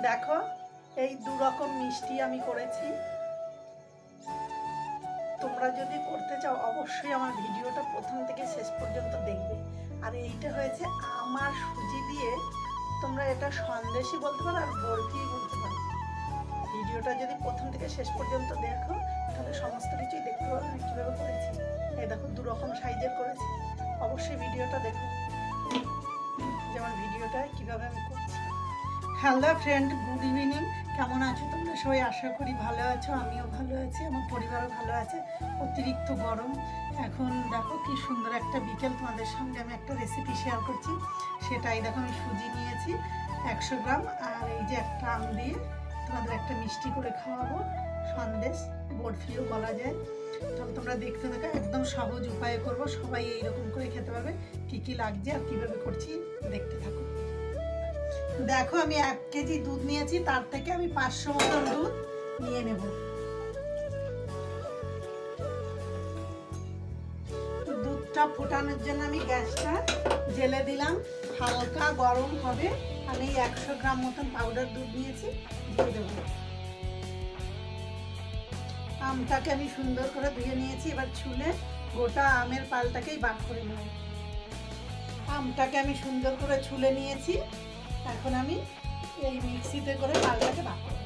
দেখো এই দু রকম মিষ্টি আমি করেছি। তোমরা যদি করতে চাও অবশ্যই আমার ভিডিওটা প্রথম থেকে শেষ পর্যন্ত দেখবে। আর এইটা হয়েছে আমার সুজি দিয়ে, তোমরা এটা সন্দেশই বলতে পারো আর বরফি বলতে পারো। ভিডিওটা যদি প্রথম থেকে শেষ পর্যন্ত দেখো তাহলে সমস্ত কিছুই দেখতে পারো আমি কীভাবে করেছি। এই দেখো দু রকম সাইজের করেছি, অবশ্যই ভিডিওটা দেখো যেমন ভিডিওটা কীভাবে আমি করছি। Hello friend, good evening. কেমন আছো তোমরা সবাই? আশা করি ভালো আছো, আমিও ভালো আছি, আমার পরিবারও ভালো আছে। অতিরিক্ত গরম। এখন দেখো কি সুন্দর একটা বিকেল, তোমাদের সঙ্গে আমি একটা রেসিপি শেয়ার করছি। সেটাই দেখো, আমি সুজি নিয়েছি 100 গ্রাম, আর এই যে একটা আম দিয়ে তোমাদের একটা মিষ্টি করে খাওয়াবো, সন্দেশ বরফিও বলা যায়। তাহলে তোমরা দেখতে থাকো, একদম সহজ উপায়ে করবো, সবাই এইরকম করে খেতে পারবে। কী কী লাগছে আর কীভাবে করছি দেখতে থাকো। দেখো আমি 1 কেজি দুধ নিয়েছি, তার থেকে আমি 500 মতন দুধ নিয়ে নেব। দুধটা ফোটানোর জন্য আমি গ্যাসটা জেলে দিলাম, হালকা গরম হবে। আমি 100 গ্রাম মতন পাউডার দুধ নিয়েছি, দিয়ে দেব। আমটাকে আমি সুন্দর করে ধুয়ে নিয়েছি, এবার ছুলে গোটা আমের পালটাকেই বার করে নেব। আমটাকে আমি সুন্দর করে ছুলে নিয়েছি, এখন আমি এই মিক্সিতে করে পালটাকে বার করব।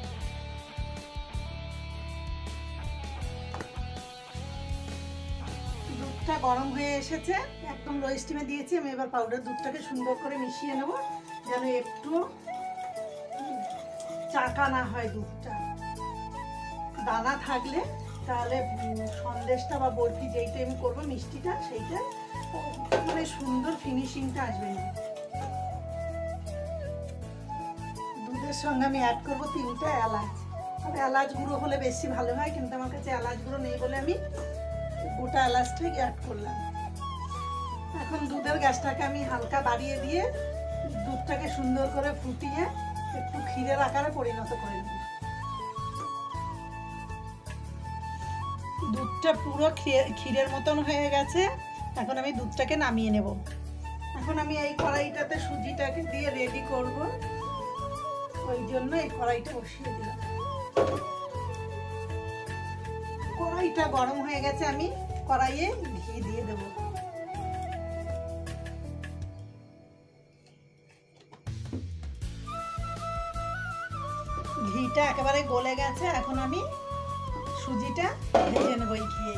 দুধটা গরম হয়ে এসেছে, একদম লো স্টিমে দিয়েছি আমি। এবার পাউডার দুধটাকে সুন্দর করে মিশিয়ে নেব, যেন একটু চাকা না হয়। দুধটা দানা থাকলে তাহলে সন্দেশটা বা বরফি যেইটা আমি করবো মিষ্টিটা, সেইটা মানে সুন্দর ফিনিশিংটা আসবে না। দুধের সঙ্গে আমি অ্যাড করবো 3টা এলাচ। আর এলাচ গুঁড়ো হলে বেশি ভালো হয়, কিন্তু আমার কাছে এলাচ গুঁড়ো নেই বলে আমি গোটা এলাচটাই অ্যাড করলাম। এখন দুধের গ্যাসটাকে আমি হালকা বাড়িয়ে দিয়ে দুধটাকে সুন্দর করে ফুটিয়ে একটু ক্ষীরের আকারে পরিণত করে নিই। দুধটা পুরো ক্ষীরের মতন হয়ে গেছে, এখন আমি দুধটাকে নামিয়ে নেব। এখন আমি এই কড়াইটাতে সুজিটাকে দিয়ে রেডি করব, ওই জন্য এই কড়াইটা বসিয়ে দিলাম। কড়াইটা গরম হয়ে গেছে, আমি কড়াইয়ে ঘি দিয়ে দেব। ঘিটা একেবারে গলে গেছে, এখন আমি সুজিটা ভেজে নেব। এই ঘিয়ে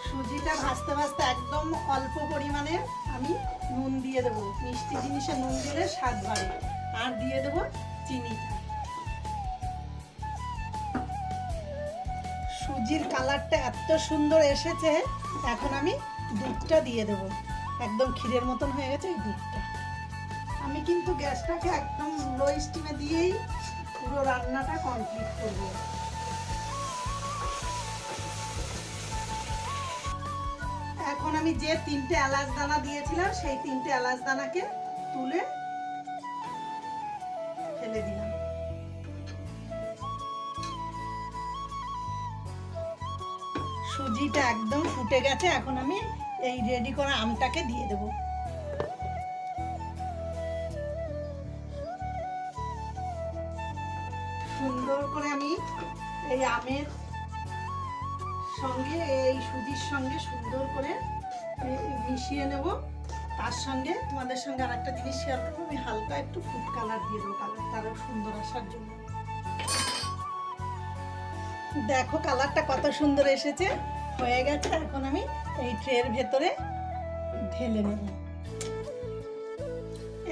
সুজিটা ভাজতে ভাজতে একদম অল্প পরিমাণে আমি নুন দিয়ে দেবো। মিষ্টি জিনিসে নুন দিলে স্বাদ বাড়ে। আর দিয়ে দেবো চিনিটা। সুজির কালারটা এত সুন্দর এসেছে, এখন আমি দুধটা দিয়ে দেবো। একদম ক্ষীরের মতন হয়ে গেছে এই দুধটা। আমি কিন্তু গ্যাসটাকে একদম লো স্টিমে দিয়েই পুরো রান্নাটা কমপ্লিট করব। এখন আমি যে 3টে এলাচ দানা দিয়েছিলাম, সেই 3টে এলাচ দানাকে তুলে ফেলে দিলাম। সুজিটা একদম ফুটে গেছে, এখন আমি এই রেডি করা আমটাকে দিয়ে দেব। সুন্দর করে আমি এই আমের সঙ্গে এই সুজির সঙ্গে সুন্দর করে মিশিয়ে নেব। তার সঙ্গে তোমাদের সঙ্গে আর একটা জিনিস শেয়ার করবো, আমি হালকা একটু ফুড কালার দিয়ে দেবো, কালারটা আরো সুন্দর আসার জন্য। দেখো কালারটা কত সুন্দর এসেছে, হয়ে গেছে। এখন আমি এই ট্রের ভেতরে ঢেলে নেব।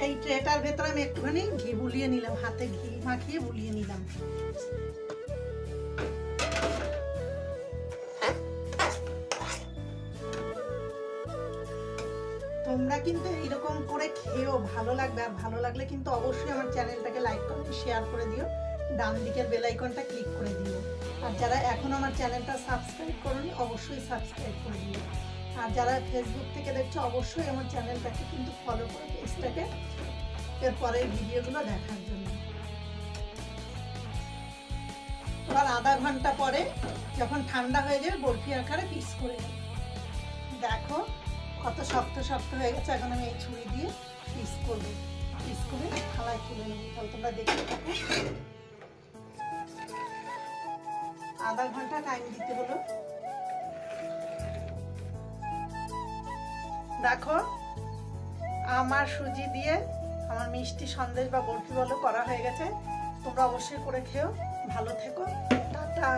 এই ট্রেটার ভেতরে আমি একটুখানি ঘি বুলিয়ে নিলাম, হাতে ঘি মাখিয়ে বুলিয়ে নিলাম। তোমরা কিন্তু এইরকম করে খেয়েও ভালো লাগবে। আর ভালো লাগলে কিন্তু অবশ্যই আমার চ্যানেলটাকে লাইক কমেন্ট শেয়ার করে দিও, ডান দিকের বেল আইকনটা ক্লিক করে দিও। আর যারা এখন আমার চ্যানেলটা সাবস্ক্রাইব করোনি অবশ্যই সাবস্ক্রাইব করে দিও। আর যারা ফেসবুক থেকে দেখছো অবশ্যই আমার চ্যানেলটাকে কিন্তু ফলো করে পেজটাকে এর পরের ভিডিওগুলো দেখার জন্য। এবার আধা ঘন্টা পরে যখন ঠান্ডা হয়ে যাবে বরফি আকারে পিস করে নেব। দেখো কত শক্ত শক্ত হয়ে গেছে। এখন আমি এই ছুরি দিয়ে পিস করবো, পিস করে থালায় তুলে নেব। আধা ঘন্টা টাইম দিতে হলো। দেখো আমার সুজি দিয়ে আমার মিষ্টি সন্দেশ বা বরফি বলো করা হয়ে গেছে। তোমরা অবশ্যই করে খেও। ভালো থেকো, টাটা।